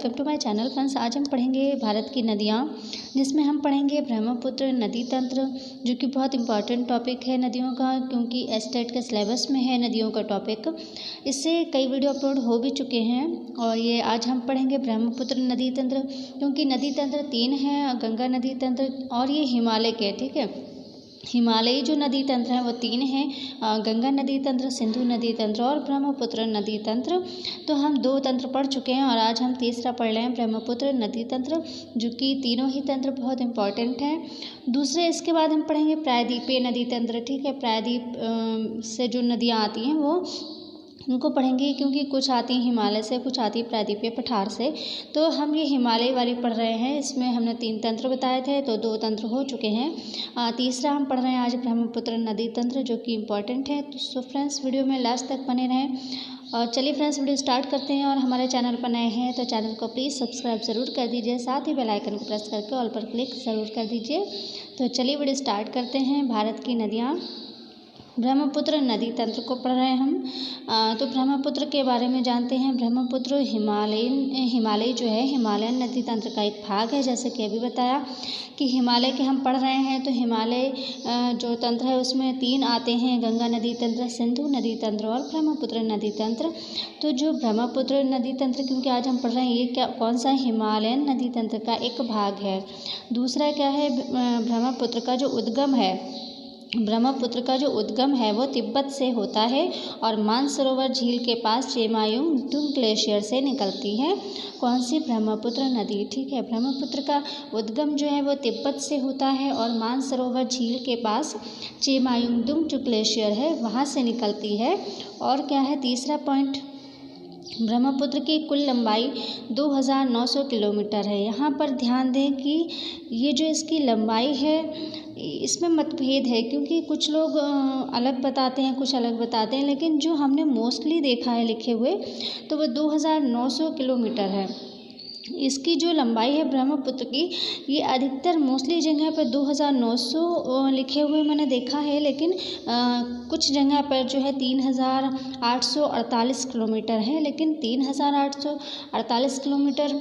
Welcome to my channel friends. आज हम पढ़ेंगे भारत की नदियाँ, जिसमें हम पढ़ेंगे ब्रह्मपुत्र नदी तंत्र, जो कि बहुत इंपॉर्टेंट टॉपिक है नदियों का, क्योंकि एसटेट के सिलेबस में है नदियों का टॉपिक। इससे कई वीडियो अपलोड हो भी चुके हैं और ये आज हम पढ़ेंगे ब्रह्मपुत्र नदी तंत्र, क्योंकि नदी तंत्र 3 हैं, गंगा नदी तंत्र और ये हिमालय के, ठीक है। हिमालयी जो नदी तंत्र हैं वो 3 हैं, गंगा नदी तंत्र, सिंधु नदी तंत्र और ब्रह्मपुत्र नदी तंत्र। तो हम 2 तंत्र पढ़ चुके हैं और आज हम तीसरा पढ़ रहे हैं ब्रह्मपुत्र नदी तंत्र, जो कि तीनों ही तंत्र बहुत इंपॉर्टेंट हैं। दूसरे इसके बाद हम पढ़ेंगे प्रायद्वीपीय नदी तंत्र, ठीक है। प्रायद्वीप से जो नदियाँ आती हैं वो उनको पढ़ेंगे, क्योंकि कुछ आती हैं हिमालय से, कुछ आती है प्रायद्वीपीय पठार से। तो हम ये हिमालय वाली पढ़ रहे हैं। इसमें हमने 3 तंत्र बताए थे, तो 2 तंत्र हो चुके हैं। तीसरा हम पढ़ रहे हैं आज ब्रह्मपुत्र नदी तंत्र, जो कि इम्पॉर्टेंट है। तो सो फ्रेंड्स, वीडियो में लास्ट तक बने रहें। और चलिए फ्रेंड्स, वीडियो स्टार्ट करते हैं। और हमारे चैनल पर नए हैं तो चैनल को प्लीज़ सब्सक्राइब ज़रूर कर दीजिए, साथ ही बेल आइकन को प्रेस करके ऑल पर क्लिक ज़रूर कर दीजिए। तो चलिए वीडियो स्टार्ट करते हैं। भारत की नदियाँ, ब्रह्मपुत्र नदी तंत्र को पढ़ रहे हैं हम। तो ब्रह्मपुत्र के बारे में जानते हैं। ब्रह्मपुत्र हिमालय जो है, हिमालयन नदी तंत्र का एक भाग है। जैसे कि अभी बताया कि हिमालय के हम पढ़ रहे हैं, तो हिमालय जो तंत्र है उसमें 3 आते हैं, गंगा नदी तंत्र, सिंधु नदी तंत्र और ब्रह्मपुत्र नदी तंत्र। तो जो ब्रह्मपुत्र नदी तंत्र, क्योंकि आज हम पढ़ रहे हैं, ये कौन सा है? हिमालयन नदी तंत्र का एक भाग है। दूसरा क्या है? ब्रह्मपुत्र का जो उद्गम है, ब्रह्मपुत्र का जो उद्गम है वो तिब्बत से होता है और मानसरोवर झील के पास चेमायुंगडुंग ग्लेशियर से निकलती है। कौन सी? ब्रह्मपुत्र नदी, ठीक है। ब्रह्मपुत्र का उद्गम जो है वो तिब्बत से होता है और मानसरोवर झील के पास चेमायुंगडुंग जो ग्लेशियर है वहाँ से निकलती है। और क्या है तीसरा पॉइंट? ब्रह्मपुत्र की कुल लंबाई 2900 किलोमीटर है। यहाँ पर ध्यान दें कि ये जो इसकी लंबाई है इसमें मतभेद है, क्योंकि कुछ लोग अलग बताते हैं, कुछ अलग बताते हैं, लेकिन जो हमने मोस्टली देखा है लिखे हुए तो वो 2900 किलोमीटर है। इसकी जो लंबाई है ब्रह्मपुत्र की, ये अधिकतर मोस्टली जगह पर 2900 लिखे हुए मैंने देखा है, लेकिन कुछ जगह पर जो है 3848 किलोमीटर है। लेकिन 3848 किलोमीटर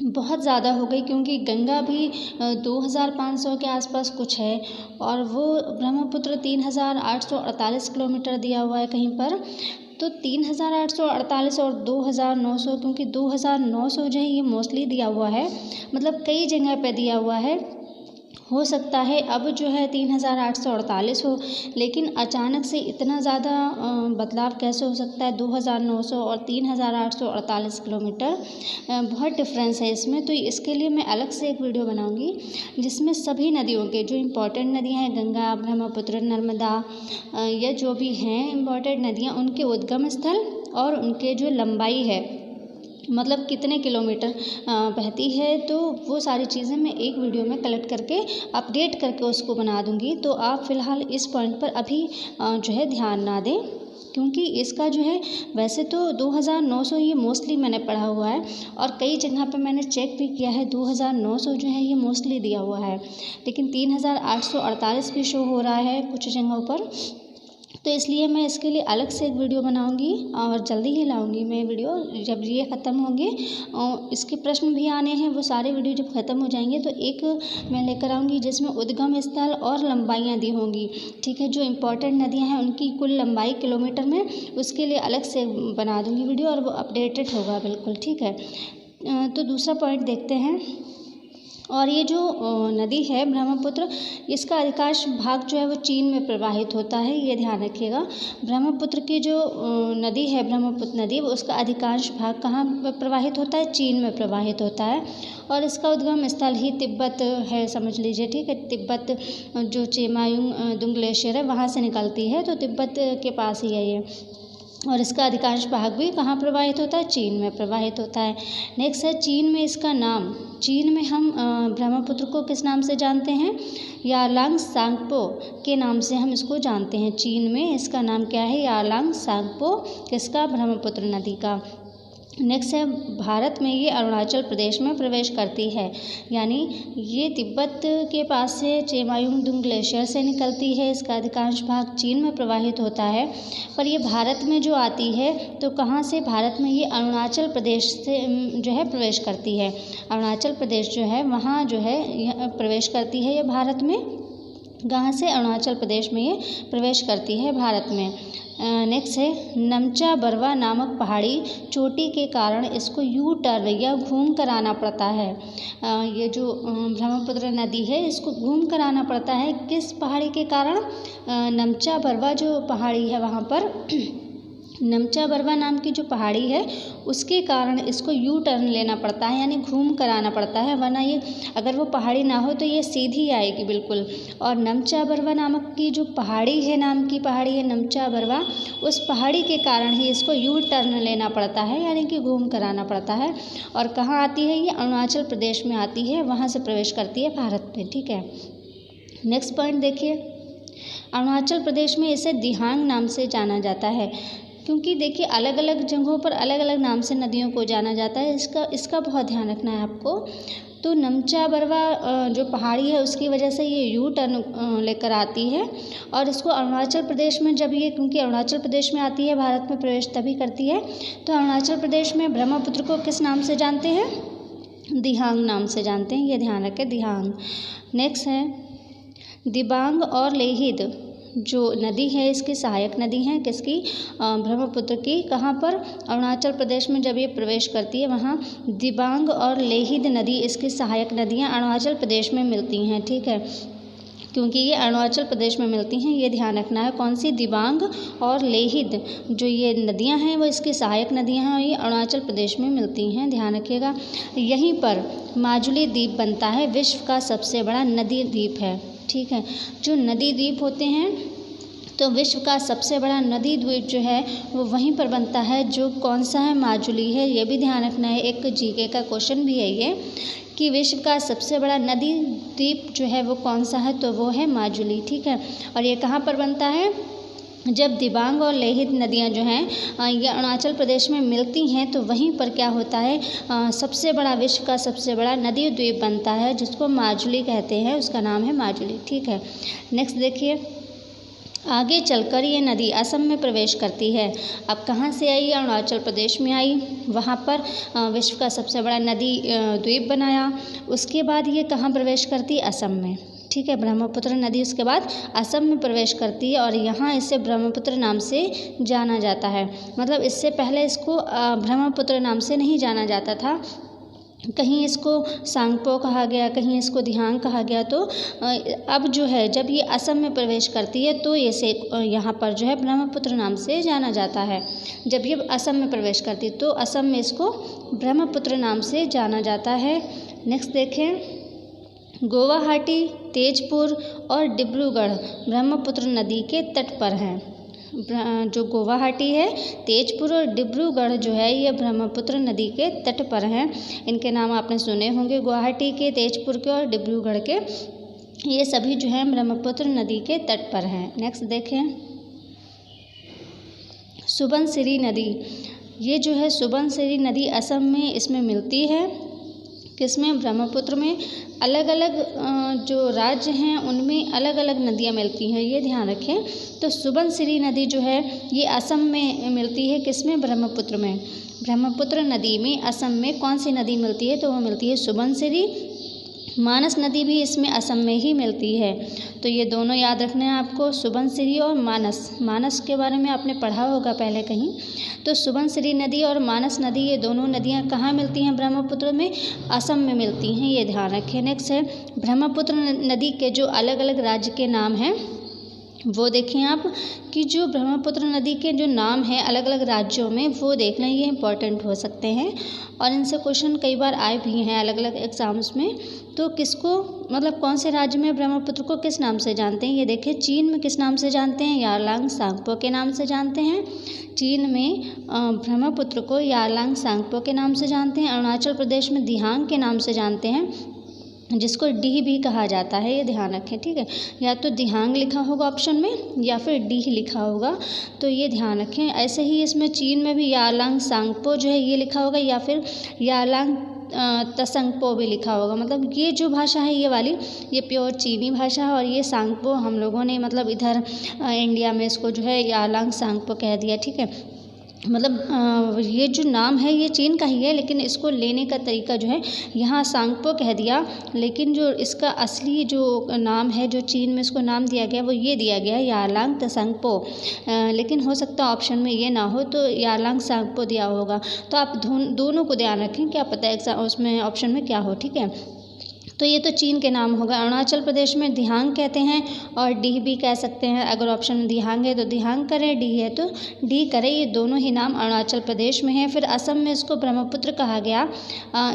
बहुत ज़्यादा हो गई, क्योंकि गंगा भी 2500 के आसपास कुछ है और वो ब्रह्मपुत्र 3848 किलोमीटर दिया हुआ है कहीं पर। तो 3848 और 2900, क्योंकि 2900 जो है ये मोस्टली दिया हुआ है, मतलब कई जगह पे दिया हुआ है। हो सकता है अब जो है 3848 हो, लेकिन अचानक से इतना ज़्यादा बदलाव कैसे हो सकता है? 2900 और 3848 किलोमीटर, बहुत डिफरेंस है इसमें। तो इसके लिए मैं अलग से एक वीडियो बनाऊंगी, जिसमें सभी नदियों के जो इम्पोर्टेंट नदियां हैं, गंगा, ब्रह्मपुत्र, नर्मदा, या जो भी हैं इम्पोर्टेंट नदियां, उनके उद्गम स्थल और उनके जो लंबाई है, मतलब कितने किलोमीटर बहती है, तो वो सारी चीज़ें मैं एक वीडियो में कलेक्ट करके अपडेट करके उसको बना दूंगी। तो आप फ़िलहाल इस पॉइंट पर अभी जो है ध्यान ना दें, क्योंकि इसका जो है वैसे तो 2900 ये मोस्टली मैंने पढ़ा हुआ है और कई जगह पे मैंने चेक भी किया है, 2900 जो है ये मोस्टली दिया हुआ है, लेकिन 3848 भी शो हो रहा है कुछ जगहों पर। तो इसलिए मैं इसके लिए अलग से एक वीडियो बनाऊंगी और जल्दी ही लाऊंगी मैं वीडियो, जब ये ख़त्म होंगे और इसके प्रश्न भी आने हैं, वो सारे वीडियो जब ख़त्म हो जाएंगे तो एक मैं लेकर आऊँगी जिसमें उद्गम स्थल और लंबाइयाँ दी होंगी, ठीक है। जो इम्पोर्टेंट नदियाँ हैं उनकी कुल लंबाई किलोमीटर में, उसके लिए अलग से बना दूँगी वीडियो और वो अपडेटेड होगा बिल्कुल, ठीक है। तो दूसरा पॉइंट देखते हैं। और ये जो नदी है ब्रह्मपुत्र, इसका अधिकांश भाग जो है वो चीन में प्रवाहित होता है, ये ध्यान रखिएगा। ब्रह्मपुत्र की जो नदी है, ब्रह्मपुत्र नदी, उसका अधिकांश भाग कहाँ प्रवाहित होता है? चीन में प्रवाहित होता है और इसका उद्गम स्थल ही तिब्बत है, समझ लीजिए, ठीक है। तिब्बत जो चेमायुंगडुंग ग्लेशियर है वहाँ से निकलती है, तो तिब्बत के पास ही है ये। और इसका अधिकांश भाग भी कहाँ प्रवाहित होता है? चीन में प्रवाहित होता है। नेक्स्ट है चीन में इसका नाम। चीन में हम ब्रह्मपुत्र को किस नाम से जानते हैं? यारलांग सांगपो के नाम से हम इसको जानते हैं। चीन में इसका नाम क्या है? यारलांग सांगपो, किसका? ब्रह्मपुत्र नदी का। नेक्स्ट है भारत में ये अरुणाचल प्रदेश में प्रवेश करती है, यानी ये तिब्बत के पास से चेमायुंगडुंग ग्लेशियर से निकलती है। इसका अधिकांश भाग चीन में प्रवाहित होता है, पर ये भारत में जो आती है तो कहाँ से, भारत में ये अरुणाचल प्रदेश से जो है प्रवेश करती है। अरुणाचल प्रदेश जो है वहाँ जो है प्रवेश करती है ये भारत में। कहाँ से, अरुणाचल प्रदेश में ये प्रवेश करती है भारत में। नेक्स्ट है नमचा बरवा नामक पहाड़ी चोटी के कारण इसको यू टर्न या घूम कर आना पड़ता है। ये जो ब्रह्मपुत्र नदी है इसको घूम कर आना पड़ता है, किस पहाड़ी के कारण, नमचा बरवा जो पहाड़ी है वहाँ पर नमचा बरवा नाम की जो पहाड़ी है उसके कारण इसको यू टर्न लेना पड़ता है, यानी घूम कर आना पड़ता है, वरना ये अगर वो पहाड़ी ना हो तो ये सीधी आएगी बिल्कुल। और नमचा बरवा नामक की जो पहाड़ी है, नाम की पहाड़ी है नमचा बरवा, उस पहाड़ी के कारण ही इसको यू टर्न लेना पड़ता है, यानी कि घूम कर आना पड़ता है। और कहाँ आती है ये, अरुणाचल प्रदेश में आती है, वहाँ से प्रवेश करती है भारत में। ठीक है, नेक्स्ट पॉइंट देखिए, अरुणाचल प्रदेश में इसे दिहांग नाम से जाना जाता है, क्योंकि देखिए अलग अलग जगहों पर अलग अलग नाम से नदियों को जाना जाता है, इसका बहुत ध्यान रखना है आपको। तो नमचा बरवा जो पहाड़ी है उसकी वजह से ये यू टर्न लेकर आती है, और इसको अरुणाचल प्रदेश में जब ये, क्योंकि अरुणाचल प्रदेश में आती है भारत में प्रवेश तभी करती है, तो अरुणाचल प्रदेश में ब्रह्मपुत्र को किस नाम से जानते हैं, दिहांग नाम से जानते हैं, ये ध्यान रखें, दिहांग। नेक्स्ट है दिबांग और लेहिद जो नदी है इसकी सहायक नदी है, किसकी, ब्रह्मपुत्र की। कहाँ पर, अरुणाचल प्रदेश में जब ये प्रवेश करती है वहाँ दिबांग और लेहिद नदी इसकी सहायक नदियाँ अरुणाचल प्रदेश में मिलती हैं। ठीक है, क्योंकि ये अरुणाचल प्रदेश में मिलती हैं, ये ध्यान रखना है। कौन सी, दिबांग और लेहिद जो ये नदियाँ हैं वो इसकी सहायक नदियाँ हैं और ये अरुणाचल प्रदेश में मिलती हैं, ध्यान रखिएगा। यहीं पर माजुली द्वीप बनता है, विश्व का सबसे बड़ा नदी द्वीप है। ठीक है, जो नदी द्वीप होते हैं तो विश्व का सबसे बड़ा नदी द्वीप जो है वो वहीं पर बनता है, जो कौन सा है, माजुली है। ये भी ध्यान रखना है, एक जीके का क्वेश्चन भी है ये, कि विश्व का सबसे बड़ा नदी द्वीप जो है वो कौन सा है, तो वो है माजुली। ठीक है, और ये कहाँ पर बनता है, जब दिबांग और लेहिद नदियाँ जो हैं ये अरुणाचल प्रदेश में मिलती हैं तो वहीं पर क्या होता है, सबसे बड़ा, विश्व का सबसे बड़ा नदी द्वीप बनता है, जिसको माजुली कहते हैं, उसका नाम है माजुली। ठीक है, नेक्स्ट देखिए, आगे चलकर ये नदी असम में प्रवेश करती है। अब कहाँ से आई, अरुणाचल प्रदेश में आई, वहाँ पर विश्व का सबसे बड़ा नदी द्वीप बनाया। उसके बाद ये कहाँ प्रवेश करती, असम में। ठीक है, ब्रह्मपुत्र नदी उसके बाद असम में प्रवेश करती है और यहाँ इसे ब्रह्मपुत्र नाम से जाना जाता है। मतलब इससे पहले इसको ब्रह्मपुत्र नाम से नहीं जाना जाता था, कहीं इसको सांगपो कहा गया, कहीं इसको दिहांग कहा गया। तो अब जो है जब ये असम में प्रवेश करती है तो इसे यहाँ पर जो है ब्रह्मपुत्र नाम से जाना जाता है। जब ये असम में प्रवेश करती है तो असम में इसको ब्रह्मपुत्र नाम से जाना जाता है। नेक्स्ट देखें, गुवाहाटी, तेजपुर और डिब्रूगढ़ ब्रह्मपुत्र नदी के तट पर हैं। जो गुवाहाटी है, तेजपुर और डिब्रूगढ़ जो है ये ब्रह्मपुत्र नदी के तट पर हैं। इनके नाम आपने सुने होंगे, गुवाहाटी के, तेजपुर के और डिब्रूगढ़ के, ये सभी जो है ब्रह्मपुत्र नदी के तट पर हैं। नेक्स्ट देखें, सुबनसिरी नदी, ये जो है सुबनसिरी नदी असम में इसमें मिलती है, किसमें, ब्रह्मपुत्र में। अलग अलग जो राज्य हैं उनमें अलग अलग नदियाँ मिलती हैं, ये ध्यान रखें। तो सुबनसिरी नदी जो है ये असम में मिलती है, किसमें, ब्रह्मपुत्र में। ब्रह्मपुत्र नदी में असम में कौन सी नदी मिलती है, तो वो मिलती है सुबनसिरी। मानस नदी भी इसमें असम में ही मिलती है, तो ये दोनों याद रखने हैं आपको, सुबनसिरी और मानस। मानस के बारे में आपने पढ़ा होगा पहले कहीं। तो सुबनसिरी नदी और मानस नदी ये दोनों नदियाँ कहाँ मिलती हैं, ब्रह्मपुत्र में, असम में मिलती हैं, ये ध्यान रखें। नेक्स्ट है, ब्रह्मपुत्र नदी के जो अलग अलग राज्य के नाम हैं वो देखें आप, कि जो ब्रह्मपुत्र नदी के जो नाम हैं अलग अलग राज्यों में वो देखना, ये इंपॉर्टेंट हो सकते हैं और इनसे क्वेश्चन कई बार आए भी हैं अलग अलग एग्ज़ाम्स में। तो किसको, मतलब कौन से राज्य में ब्रह्मपुत्र को किस नाम से जानते हैं, ये देखें। चीन में किस नाम से जानते हैं, यारलांग सांगपो के नाम से जानते हैं। चीन में ब्रह्मपुत्र को यारलांग सांगपो के नाम से जानते हैं। अरुणाचल प्रदेश में दिहांग के नाम से जानते हैं। जिसको डी भी कहा जाता है, ये ध्यान रखें, ठीक है। या तो दिहांग लिखा होगा ऑप्शन में या फिर डी लिखा होगा, तो ये ध्यान रखें। ऐसे ही इसमें चीन में भी यारलांग सांगपो जो है ये लिखा होगा, या फिर यारलांग तसंगपो भी लिखा होगा। मतलब ये जो भाषा है ये वाली, ये प्योर चीनी भाषा है, और ये सांगपो हम लोगों ने मतलब इधर इंडिया में इसको जो है यारलांग सांगपो कह दिया, ठीक है। मतलब ये जो नाम है ये चीन का ही है, लेकिन इसको लेने का तरीका जो है यहाँ सांगपो कह दिया, लेकिन जो इसका असली जो नाम है, जो चीन में इसको नाम दिया गया वो ये दिया गया है यारलांग तसंगपो। लेकिन हो सकता है ऑप्शन में ये ना हो, तो यारलांग सांगपो दिया होगा। तो आप दोनों को ध्यान रखें, क्या पता एग्जाम उसमें ऑप्शन में क्या हो, ठीक है। तो ये तो चीन के नाम होगा। अरुणाचल प्रदेश में दिहांग कहते हैं और डी भी कह सकते हैं। अगर ऑप्शन में दिहांग है तो दिहांग करें, डी है तो डी करें। ये दोनों ही नाम अरुणाचल प्रदेश में है। फिर असम में इसको ब्रह्मपुत्र कहा गया।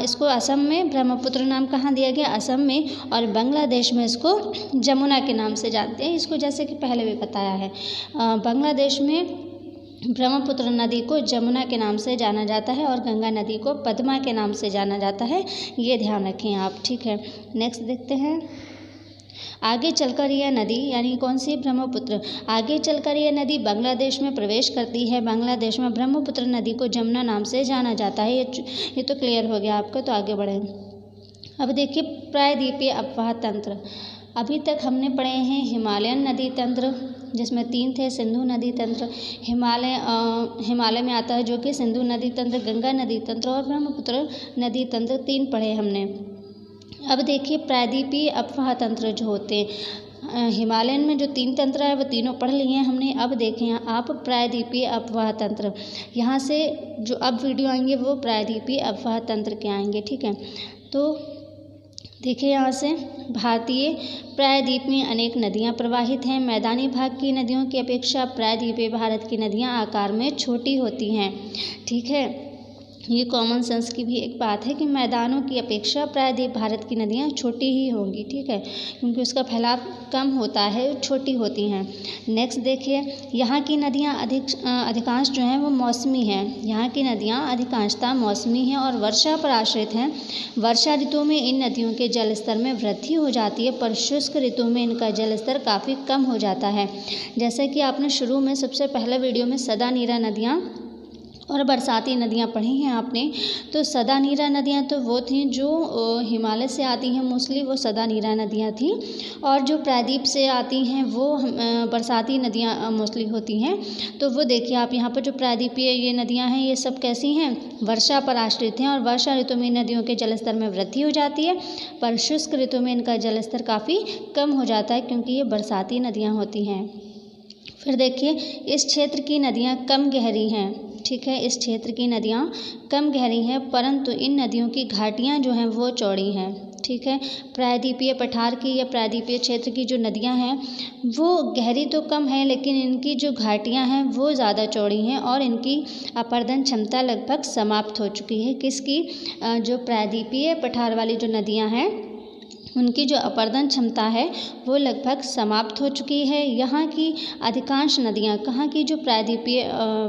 इसको असम में ब्रह्मपुत्र नाम कहाँ दिया गया, असम में। और बांग्लादेश में इसको जमुना के नाम से जानते हैं। इसको जैसे कि पहले भी बताया है, बांग्लादेश में ब्रह्मपुत्र नदी को जमुना के नाम से जाना जाता है और गंगा नदी को पद्मा के नाम से जाना जाता है। ये ध्यान रखें आप, ठीक है। नेक्स्ट देखते हैं। आगे चलकर यह नदी, यानी कौन सी, ब्रह्मपुत्र, आगे चलकर यह नदी बांग्लादेश में प्रवेश करती है। बांग्लादेश में ब्रह्मपुत्र नदी को जमुना नाम से जाना जाता है। ये तो क्लियर हो गया आपको। तो आगे बढ़ें। अब देखिए प्रायद्वीपीय अपवाह तंत्र। अभी तक हमने पढ़े हैं हिमालयन नदी तंत्र, जिसमें 3 थे। सिंधु नदी तंत्र हिमालय में आता है, जो कि सिंधु नदी तंत्र, गंगा नदी तंत्र और ब्रह्मपुत्र नदी तंत्र, 3 पढ़े हमने। अब देखिए प्रायद्वीपीय अपवाह तंत्र जो होते हैं, हिमालयन में जो 3 तंत्र है वो तीनों पढ़ लिए हैं हमने। अब देखें आप प्रायद्वीपीय अपवाह तंत्र, यहाँ से जो अब वीडियो आएंगे वो प्रायद्वीपीय अपवाह तंत्र के आएंगे, ठीक है। तो देखिए यहाँ से, भारतीय प्रायद्वीप में अनेक नदियाँ प्रवाहित हैं। मैदानी भाग की नदियों की अपेक्षा प्रायद्वीपीय भारत की नदियाँ आकार में छोटी होती हैं, ठीक है। ये कॉमन सेंस की भी एक बात है कि मैदानों की अपेक्षा प्रायद्वीप भारत की नदियाँ छोटी ही होंगी, ठीक है, क्योंकि उसका फैलाव कम होता है, छोटी होती हैं। नेक्स्ट देखिए, यहाँ की नदियाँ अधिकांश जो हैं वो मौसमी हैं। यहाँ की नदियाँ अधिकांशतः मौसमी हैं और वर्षा पर आश्रित हैं। वर्षा ऋतु में इन नदियों के जल स्तर में वृद्धि हो जाती है, पर शुष्क ऋतु में इनका जल स्तर काफ़ी कम हो जाता है। जैसे कि आपने शुरू में सबसे पहले वीडियो में सदा नीरा नदियाँ और बरसाती नदियाँ पढ़ी हैं आपने। तो सदा नीरा नदियाँ तो वो थीं जो हिमालय से आती हैं, मोस्टली वो सदा नीरा नदियाँ थीं। और जो प्रायद्वीप से आती हैं वो बरसाती नदियाँ मोस्टली होती हैं। तो वो देखिए आप यहाँ पर जो प्रायद्वीपीय ये नदियाँ हैं, ये सब कैसी हैं, वर्षा पर आश्रित हैं। और वर्षा ऋतु में नदियों के जलस्तर में वृद्धि हो जाती है, पर शुष्क ऋतु में इनका जलस्तर काफ़ी कम हो जाता है, क्योंकि ये बरसाती नदियाँ होती हैं। फिर देखिए, इस क्षेत्र की नदियाँ कम गहरी हैं, ठीक है। इस क्षेत्र की नदियाँ कम गहरी हैं, परंतु इन नदियों की घाटियाँ जो हैं वो चौड़ी हैं, ठीक है। प्रायद्वीपीय पठार की या प्रायद्वीपीय क्षेत्र की जो नदियाँ हैं वो गहरी तो कम है, लेकिन इनकी जो घाटियाँ हैं वो ज़्यादा चौड़ी हैं और इनकी अपर्दन क्षमता लगभग समाप्त हो चुकी है। किसकी, जो प्रायद्वीपीय पठार वाली जो नदियाँ हैं उनकी जो अपर्दन क्षमता है वो लगभग समाप्त हो चुकी है। यहाँ की अधिकांश नदियाँ, कहाँ की, जो प्रायद्वीपीय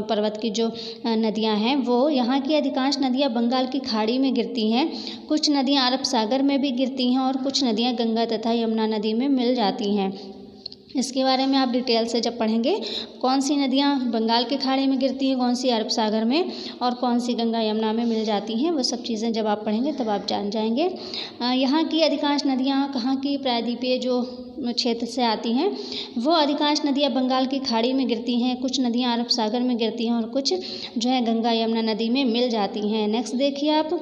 पर्वत की जो नदियाँ हैं वो, यहाँ की अधिकांश नदियाँ बंगाल की खाड़ी में गिरती हैं। कुछ नदियाँ अरब सागर में भी गिरती हैं और कुछ नदियाँ गंगा तथा यमुना नदी में मिल जाती हैं। इसके बारे में आप डिटेल से जब पढ़ेंगे, कौन सी नदियाँ बंगाल की खाड़ी में गिरती हैं, कौन सी अरब सागर में और कौन सी गंगा यमुना में मिल जाती हैं, वो सब चीज़ें जब आप पढ़ेंगे तब आप जान जाएंगे। यहाँ की अधिकांश नदियाँ कहाँ की, प्रायद्वीपीय जो क्षेत्र से आती हैं वो अधिकांश नदियाँ बंगाल की खाड़ी में गिरती हैं। कुछ नदियाँ अरब सागर में गिरती हैं और कुछ जो है गंगा यमुना नदी में मिल जाती हैं। नेक्स्ट देखिए आप,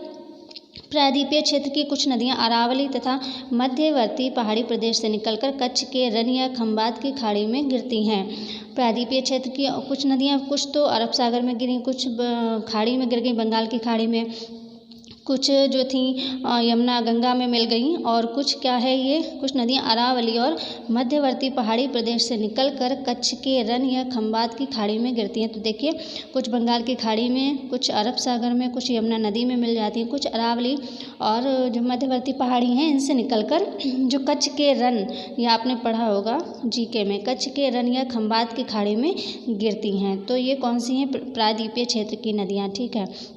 प्रायद्वीपीय क्षेत्र की कुछ नदियां अरावली तथा मध्यवर्ती पहाड़ी प्रदेश से निकलकर कच्छ के रन या खंबात की खाड़ी में गिरती हैं। प्रायद्वीपीय क्षेत्र की कुछ नदियां, कुछ तो अरब सागर में गिरी, कुछ खाड़ी में गिर गई, बंगाल की खाड़ी में, कुछ जो थी यमुना गंगा में मिल गई, और कुछ क्या है, ये कुछ नदियाँ अरावली और मध्यवर्ती पहाड़ी प्रदेश से निकलकर कच्छ के रन या खंबात की खाड़ी में गिरती हैं। तो देखिए, कुछ बंगाल की खाड़ी में, कुछ अरब सागर में, कुछ यमुना नदी में मिल जाती हैं, कुछ अरावली और जो मध्यवर्ती पहाड़ी हैं इनसे निकलकर जो कच्छ के रन, या आपने पढ़ा होगा जीके में, कच्छ के रन या खंबात की खाड़ी में गिरती हैं। तो ये कौन सी हैं, प्रायद्वीपीय क्षेत्र की नदियाँ, ठीक है।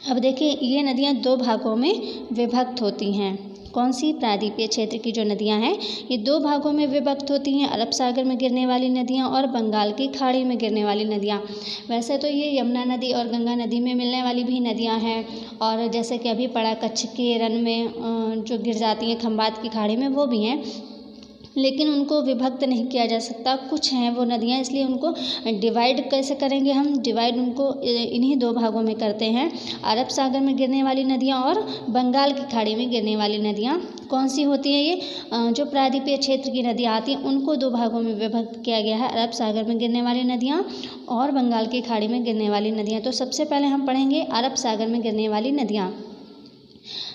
अब देखिए, ये नदियाँ 2 भागों में विभक्त होती हैं। कौन सी? प्रायद्वीपीय क्षेत्र की जो नदियाँ हैं ये 2 भागों में विभक्त होती हैं, अरब सागर में गिरने वाली नदियाँ और बंगाल की खाड़ी में गिरने वाली नदियाँ। वैसे तो ये यमुना नदी और गंगा नदी में मिलने वाली भी नदियाँ हैं, और जैसे कि अभी पड़ा कच्छ के रन में जो गिर जाती हैं खंबात की खाड़ी में, वो भी हैं, लेकिन उनको विभक्त नहीं किया जा सकता। कुछ हैं वो नदियाँ, इसलिए उनको डिवाइड कैसे करेंगे हम? डिवाइड उनको इन्हीं 2 भागों में करते हैं, अरब सागर में गिरने वाली नदियाँ और बंगाल की खाड़ी में गिरने वाली नदियाँ। कौन सी होती हैं ये? जो प्रायद्वीपीय क्षेत्र की नदियाँ आती हैं उनको 2 भागों में विभक्त किया गया है, अरब सागर में गिरने वाली नदियाँ और बंगाल की खाड़ी में गिरने वाली नदियाँ। तो सबसे पहले हम पढ़ेंगे अरब सागर में गिरने वाली नदियाँ।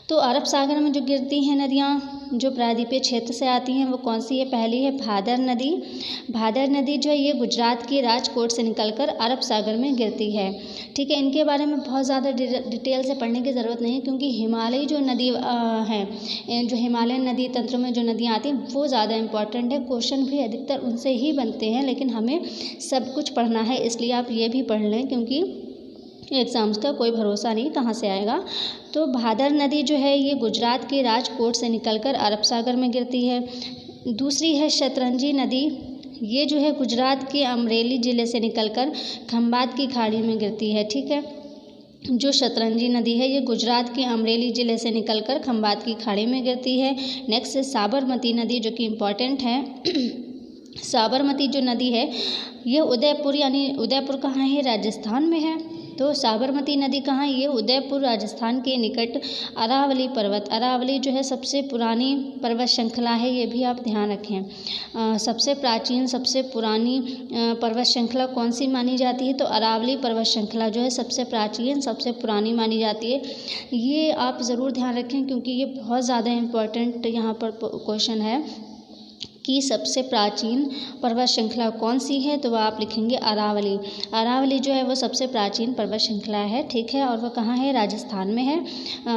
तो अरब सागर में जो गिरती हैं नदियाँ जो प्रायद्वीपीय क्षेत्र से आती हैं वो कौन सी है? पहली है भादर नदी। भादर नदी जो है ये गुजरात के राजकोट से निकलकर अरब सागर में गिरती है। ठीक है, इनके बारे में बहुत ज़्यादा डिटेल से पढ़ने की ज़रूरत नहीं है, क्योंकि हिमालयी जो नदी हैं, जो हिमालयन नदी तंत्र में जो नदियाँ आती हैं वो ज़्यादा इम्पॉर्टेंट है। क्वेश्चन भी अधिकतर उनसे ही बनते हैं, लेकिन हमें सब कुछ पढ़ना है, इसलिए आप ये भी पढ़ लें, क्योंकि एग्ज़ाम्स का कोई भरोसा नहीं कहाँ से आएगा। तो भादर नदी जो है ये गुजरात के राजकोट से निकलकर अरब सागर में गिरती है। दूसरी है शतरंजी नदी, ये जो है गुजरात के अमरेली ज़िले से निकलकर खंबात की खाड़ी में गिरती है। ठीक है, जो शतरंजी नदी है ये गुजरात के अमरेली ज़िले से निकलकर खंबात की खाड़ी में गिरती है। नेक्स्ट है साबरमती नदी, जो कि इम्पॉर्टेंट है। साबरमती जो नदी है ये उदयपुर, यानी उदयपुर कहाँ है? राजस्थान में है। तो साबरमती नदी कहाँ है? ये उदयपुर राजस्थान के निकट अरावली पर्वत, अरावली जो है सबसे पुरानी पर्वत श्रृंखला है, ये भी आप ध्यान रखें। सबसे प्राचीन सबसे पुरानी पर्वत श्रृंखला कौन सी मानी जाती है? तो अरावली पर्वत श्रृंखला जो है सबसे प्राचीन सबसे पुरानी मानी जाती है। ये आप ज़रूर ध्यान रखें, क्योंकि ये बहुत ज़्यादा इम्पोर्टेंट यहाँ पर क्वेश्चन है कि सबसे प्राचीन पर्वत श्रृंखला कौन सी है? तो वह आप लिखेंगे अरावली। अरावली जो है वो सबसे प्राचीन पर्वत श्रृंखला है। ठीक है, और वह कहाँ है? राजस्थान में है,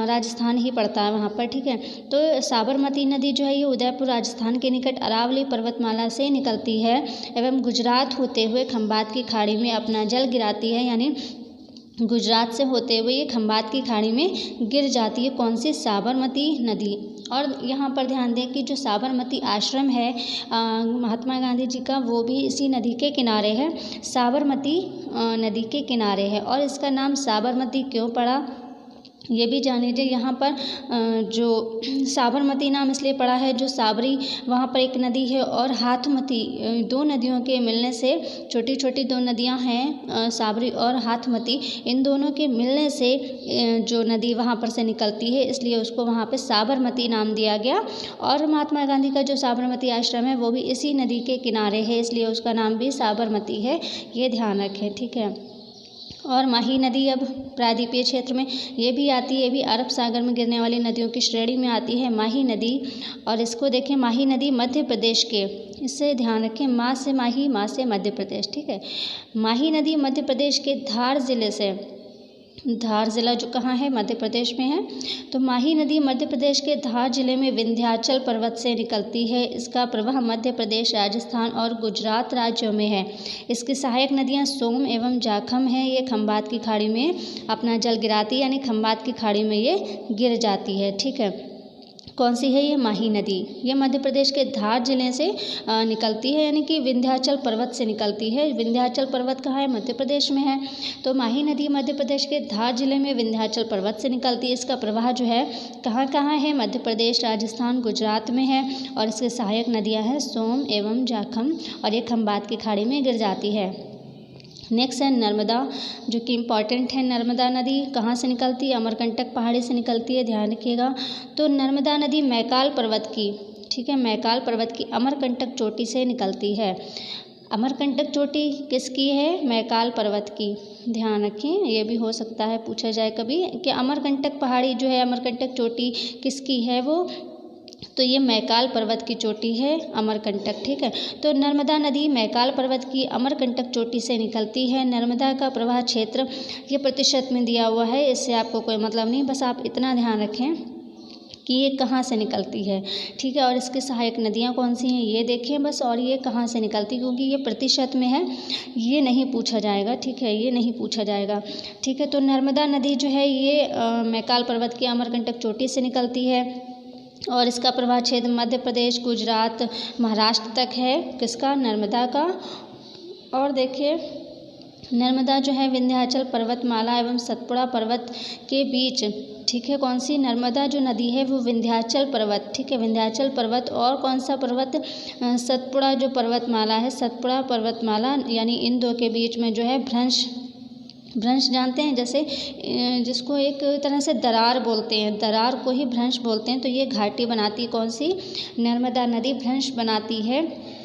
राजस्थान ही पड़ता है वहाँ पर। ठीक है, तो साबरमती नदी जो है ये उदयपुर राजस्थान के निकट अरावली पर्वतमाला से निकलती है एवं गुजरात होते हुए खंबात की खाड़ी में अपना जल गिराती है, यानी गुजरात से होते हुए ये खंबात की खाड़ी में गिर जाती है। कौन सी? साबरमती नदी। और यहाँ पर ध्यान दें कि जो साबरमती आश्रम है महात्मा गांधी जी का, वो भी इसी नदी के किनारे है, साबरमती नदी के किनारे है। और इसका नाम साबरमती क्यों पड़ा ये भी जान लीजिए। यहाँ पर जो साबरमती नाम इसलिए पड़ा है, जो साबरी वहाँ पर एक नदी है और हाथमती, 2 नदियों के मिलने से, छोटी छोटी 2 नदियाँ हैं साबरी और हाथमती, इन दोनों के मिलने से जो नदी वहाँ पर से निकलती है, इसलिए उसको वहाँ पे साबरमती नाम दिया गया। और महात्मा गांधी का जो साबरमती आश्रम है वो भी इसी नदी के किनारे है, इसलिए उसका नाम भी साबरमती है, ये ध्यान रखें। ठीक है, और माही नदी अब प्रायद्वीपीय क्षेत्र में ये भी आती है, ये भी अरब सागर में गिरने वाली नदियों की श्रेणी में आती है माही नदी। और इसको देखें, माही नदी मध्य प्रदेश के, इससे ध्यान रखें, माँ से माही, माँ से मध्य प्रदेश। ठीक है, माही नदी मध्य प्रदेश के धार ज़िले से, धार ज़िला जो कहाँ है? मध्य प्रदेश में है। तो माही नदी मध्य प्रदेश के धार जिले में विंध्याचल पर्वत से निकलती है। इसका प्रवाह मध्य प्रदेश, राजस्थान और गुजरात राज्यों में है। इसकी सहायक नदियाँ सोम एवं जाखम हैं। ये खंबात की खाड़ी में अपना जल गिराती है, यानी खंबात की खाड़ी में ये गिर जाती है। ठीक है, कौन सी है ये? माही नदी। ये मध्य प्रदेश के धार जिले से निकलती है, यानी कि विंध्याचल पर्वत से निकलती है। विंध्याचल पर्वत कहाँ है? मध्य प्रदेश में है। तो माही नदी मध्य प्रदेश के धार जिले में विंध्याचल पर्वत से निकलती है। इसका प्रवाह जो है कहाँ कहाँ है? मध्य प्रदेश, राजस्थान, गुजरात में है। और इसके सहायक नदियाँ हैं सोम एवं जाखम, और ये खंबात की खाड़ी में गिर जाती है। नेक्स्ट है नर्मदा, जो कि इम्पॉर्टेंट है। नर्मदा नदी कहाँ से निकलती है? अमरकंटक पहाड़ी से निकलती है, ध्यान रखिएगा। तो नर्मदा नदी मैकाल पर्वत की, ठीक है, मैकाल पर्वत की अमरकंटक चोटी से निकलती है। अमरकंटक चोटी किसकी है? मैकाल पर्वत की, ध्यान रखें, ये भी हो सकता है पूछा जाए कभी कि अमरकंटक पहाड़ी जो है, अमरकंटक चोटी किसकी है वो? तो ये मैकाल पर्वत की चोटी है अमरकंटक। ठीक है, तो नर्मदा नदी मैकाल पर्वत की अमरकंटक चोटी से निकलती है। नर्मदा का प्रवाह क्षेत्र ये प्रतिशत में दिया हुआ है, इससे आपको कोई मतलब नहीं, बस आप इतना ध्यान रखें कि ये कहाँ से निकलती है। ठीक है, और इसकी सहायक नदियाँ कौन सी हैं ये देखें बस, और ये कहाँ से निकलती, क्योंकि ये प्रतिशत में है, ये नहीं पूछा जाएगा। ठीक है, ये नहीं पूछा जाएगा। ठीक है, तो नर्मदा नदी जो है ये मैकाल पर्वत की अमरकंटक चोटी से निकलती है। और इसका प्रवाह क्षेत्र मध्य प्रदेश, गुजरात, महाराष्ट्र तक है, किसका, नर्मदा का। और देखिए नर्मदा जो है विंध्याचल पर्वतमाला एवं सतपुड़ा पर्वत के बीच, ठीक है, कौन सी, नर्मदा जो नदी है वो विंध्याचल पर्वत, ठीक है, विंध्याचल पर्वत और कौन सा पर्वत, सतपुड़ा जो पर्वतमाला है, सतपुड़ा पर्वतमाला, यानी इन दो के बीच में जो है भ्रंश जानते हैं, जैसे जिसको एक तरह से दरार बोलते हैं, दरार को ही भ्रंश बोलते हैं। तो ये घाटी बनाती है, कौन सी, नर्मदा नदी भ्रंश बनाती है।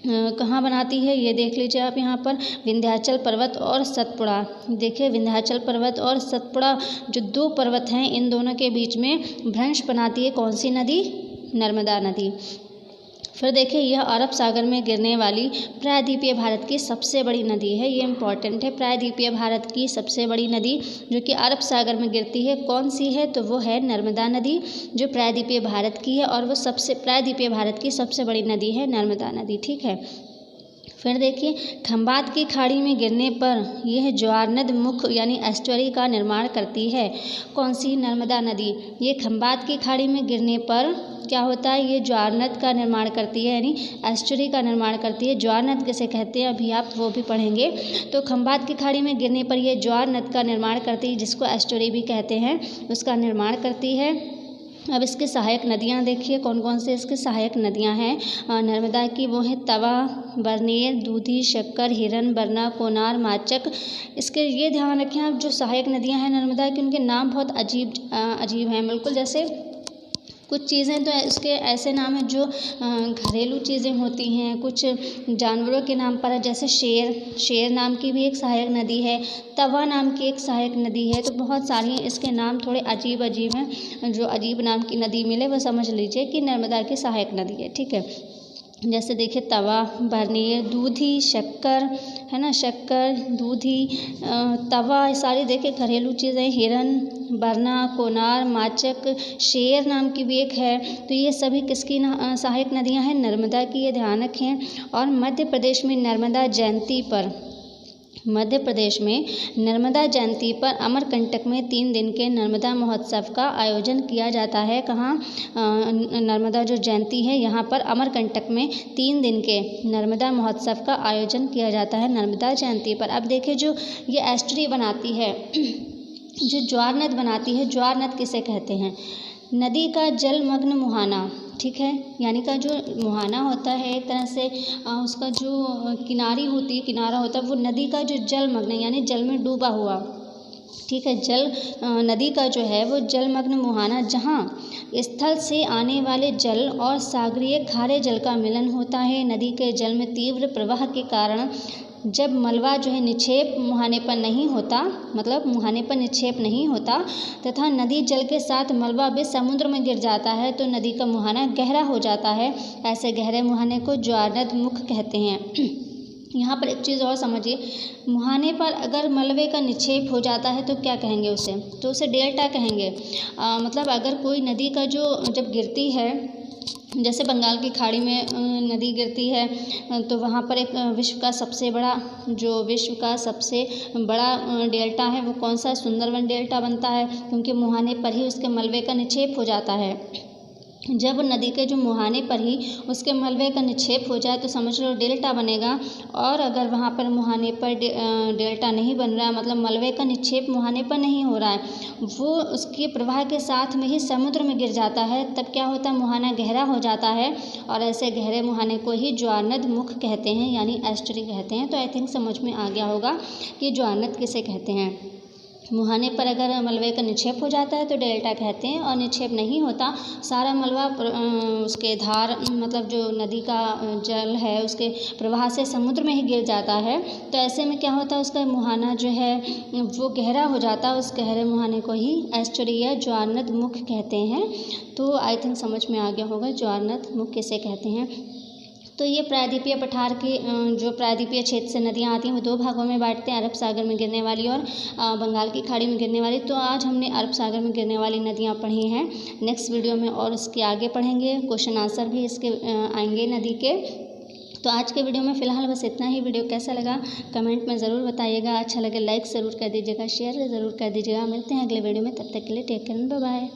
कहाँ बनाती है ये देख लीजिए आप यहाँ पर, विंध्याचल पर्वत और सतपुड़ा। देखिए विंध्याचल पर्वत और सतपुड़ा जो दो पर्वत हैं, इन दोनों के बीच में भ्रंश बनाती है कौन सी नदी, नर्मदा नदी। फिर देखिए यह अरब सागर में गिरने वाली प्रायद्वीपीय भारत की सबसे बड़ी नदी है। ये इम्पॉर्टेंट है, प्रायद्वीपीय भारत की सबसे बड़ी नदी जो कि अरब सागर में गिरती है, कौन सी है, तो वो है नर्मदा नदी, जो प्रायद्वीपीय भारत की है, और वो प्रायद्वीपीय भारत की सबसे बड़ी नदी है नर्मदा नदी, ठीक है। फिर देखिए खंबात की खाड़ी में गिरने पर यह ज्वारनद मुख यानी एस्टुअरी का निर्माण करती है, कौन सी, नर्मदा नदी। ये खंबात की खाड़ी में गिरने पर क्या होता है, ये ज्वारनद का निर्माण करती है, यानी एस्टुअरी का निर्माण करती है। ज्वारनद किसे कहते हैं अभी आप वो भी पढ़ेंगे। तो खंबात की खाड़ी में गिरने पर यह ज्वारनद का निर्माण करती है, जिसको एस्टुअरी भी कहते हैं, उसका निर्माण करती है। अब इसकी सहायक नदियाँ देखिए कौन कौन से इसकी सहायक नदियाँ हैं नर्मदा की, वो है तवा, बरनेर, दूधी, शक्कर, हिरन, बरना, कोनार, माचक। इसके ये ध्यान रखें आप, जो सहायक नदियाँ हैं नर्मदा की, उनके नाम बहुत अजीब हैं, बिल्कुल जैसे कुछ चीज़ें तो इसके ऐसे नाम हैं जो घरेलू चीज़ें होती हैं, कुछ जानवरों के नाम पर है, जैसे शेर नाम की भी एक सहायक नदी है, तवा नाम की एक सहायक नदी है। तो बहुत सारी इसके नाम थोड़े अजीब हैं, जो अजीब नाम की नदी मिले वो समझ लीजिए कि नर्मदा की सहायक नदी है, ठीक है। जैसे देखिए तवा, बरनेर, दूधी, शक्कर, है ना, शक्कर, दूधी, तवा, ये सारी देखिए घरेलू चीज़ें, हिरन, बरना, कोनार, माचक, शेर नाम की भी एक है। तो ये सभी किसकी सहायक नदियां हैं, नर्मदा की, ये ध्यान रखें। और मध्य प्रदेश में नर्मदा जयंती पर अमरकंटक में 3 दिन के नर्मदा महोत्सव का आयोजन किया जाता है। कहाँ, नर्मदा जो जयंती है यहाँ पर अमरकंटक में 3 दिन के नर्मदा महोत्सव का आयोजन किया जाता है नर्मदा जयंती पर। अब देखिए जो ये एस्टुअरी बनाती है, जो ज्वारनद बनाती है, ज्वारनद किसे कहते हैं, नदी का जलमग्न मुहाना, ठीक है, यानी का जो मुहाना होता है एक तरह से उसका जो किनारा होता है वो नदी का जो जलमग्न यानी जल में डूबा हुआ, ठीक है, नदी का जो है वो जलमग्न मुहाना, जहाँ स्थल से आने वाले जल और सागरीय खारे जल का मिलन होता है। नदी के जल में तीव्र प्रवाह के कारण जब मलबा जो है निक्षेप मुहाने पर नहीं होता, मतलब मुहाने पर निक्षेप नहीं होता, तथा नदी जल के साथ मलबा भी समुद्र में गिर जाता है, तो नदी का मुहाना गहरा हो जाता है। ऐसे गहरे मुहाने को ज्वारनद मुख कहते हैं। यहाँ पर एक चीज़ और समझिए, मुहाने पर अगर मलबे का निक्षेप हो जाता है तो क्या कहेंगे उसे, तो उसे डेल्टा कहेंगे। मतलब अगर कोई नदी का जो जब गिरती है, जैसे बंगाल की खाड़ी में नदी गिरती है, तो वहाँ पर एक विश्व का सबसे बड़ा डेल्टा है, वो कौन सा, सुंदरवन डेल्टा बनता है, क्योंकि मुहाने पर ही उसके मलबे का निक्षेप हो जाता है। जब नदी के जो मुहाने पर ही उसके मलबे का निक्षेप हो जाए तो समझ लो डेल्टा बनेगा। और अगर वहाँ पर मुहाने पर डेल्टा नहीं बन रहा है, मतलब मलबे का निक्षेप मुहाने पर नहीं हो रहा है, वो उसके प्रवाह के साथ में ही समुद्र में गिर जाता है, तब क्या होता है, मुहाना गहरा हो जाता है। और ऐसे गहरे मुहाने को ही ज्वारनद मुख कहते हैं, यानी एस्टुअरी कहते हैं। तो आई थिंक समझ में आ गया होगा कि ज्वारनद किसे कहते हैं। मुहाने पर अगर मलबे का निक्षेप हो जाता है तो डेल्टा कहते हैं, और निक्षेप नहीं होता, सारा मलबा उसके धार, मतलब जो नदी का जल है उसके प्रवाह से समुद्र में ही गिर जाता है, तो ऐसे में क्या होता है, उसका मुहाना जो है वो गहरा हो जाता है। उस गहरे मुहाने को ही एस्टुअरी या ज्वारनद मुख कहते हैं। तो आई थिंक समझ में आ गया होगा ज्वारनद मुख किसे कहते हैं। तो ये प्रायद्वीपीय पठार के जो प्रायद्वीपीय क्षेत्र से नदियाँ आती हैं वो 2 भागों में बांटते हैं, अरब सागर में गिरने वाली और बंगाल की खाड़ी में गिरने वाली। तो आज हमने अरब सागर में गिरने वाली नदियाँ पढ़ी हैं। नेक्स्ट वीडियो में और उसके आगे पढ़ेंगे, क्वेश्चन आंसर भी इसके आएंगे नदी के। तो आज के वीडियो में फ़िलहाल बस इतना ही। वीडियो कैसा लगा कमेंट में ज़रूर बताइएगा, अच्छा लगे लाइक ज़रूर कर दीजिएगा, शेयर ज़रूर कर दीजिएगा। मिलते हैं अगले वीडियो में, तब तक के लिए टेक केयर, बाय बाय।